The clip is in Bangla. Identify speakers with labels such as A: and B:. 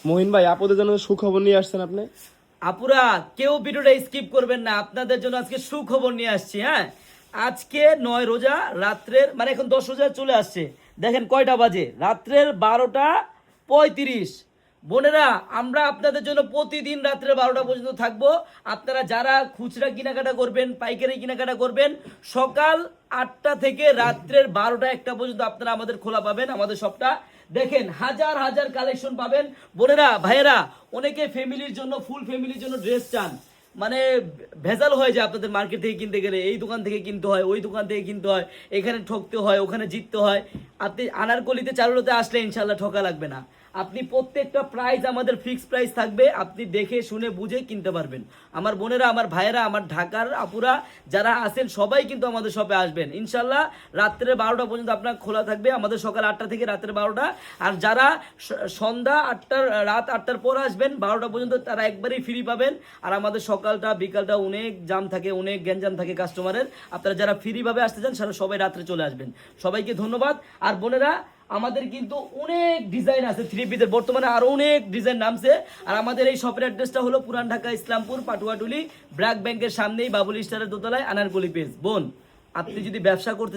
A: মহিন ভাই, আপুদের জন্য সুখবর নিয়ে আসছেন আপনি।
B: আপুরা কেউ ভিডিওটা স্কিপ করবেন না, আপনাদের জন্য আজকে সুখবর নিয়ে আসছি। হ্যাঁ, আজকে 9 রোজা রাত্রের মানে এখন 10 রোজা চলে আসছে। দেখেন কয়টা বাজে, রাত্রের 12টা 35। বোনেরা, আমরা আপনাদের জন্য প্রতিদিন রাত্রে 12টা পর্যন্ত থাকবো। আপনারা যারা খুচরা কেনাকাটা করবেন, পাইকারি কেনাকাটা করবেন, সকাল 8টা থেকে রাত্রের 12টা 1টা পর্যন্ত আপনারা আমাদের খোলা পাবেন, আমাদের শপটা। দেখেন হাজার হাজার কালেকশন পাবেন। বোনেরা ভাইয়েরা, অনেকে ফ্যামিলির জন্য, ফুল ফ্যামিলির জন্য ড্রেস চান, মানে ভেজাল হয়ে যায় আপনাদের মার্কেট থেকে কিনতে গেলে, এই দোকান থেকে কিনতে হয়, ওই দোকান থেকে কিনতে হয়, এখানে ঠকতে হয়, ওখানে জিততে হয়। আপনি আনারকলিতে চারুলতে আসলে ইনশাল্লাহ ঠকা লাগবে না। আপনি প্রত্যেকটা প্রাইস আমাদের ফিক্সড প্রাইস থাকবে, আপনি দেখে শুনে বুঝে কিনতে পারবেন। আমার বোনেরা, আমার ভাইয়েরা, আমার ঢাকার আপুরা যারা আছেন সবাই কিন্তু আমাদের শপে আসবেন ইনশাল্লাহ। রাত্রে 12টা পর্যন্ত আপনার খোলা থাকবে, আমাদের সকাল 8টা থেকে রাত্রে 12টা। আর যারা সন্ধ্যা 8টার রাত 8টার পর আসবেন 12টা পর্যন্ত, তারা একবারেই ফ্রি পাবেন। আর আমাদের সকালটা বিকালটা অনেক জাম থাকে, অনেক গ্যাঞ্জাম থাকে কাস্টমারের। আপনারা যারা ফ্রিভাবে আসতে চান তারা সবাই রাত্রে চলে আসবেন। সবাইকে ধন্যবাদ। আর বোনেরা, আমাদের কিন্তু অনেক ডিজাইন আছে থ্রি পিসের, বর্তমানে আরো অনেক ডিজাইন নামছে। আর আমাদের এই শপের অ্যাড্রেসটা হলো পুরান ঢাকা ইসলামপুর পাটুয়াটুলি ব্র্যাক ব্যাংকের সামনেই বাবুল স্টারের দোতলায় আনারকলি পেজ। বোন, আপনি যদি ব্যবসা করতে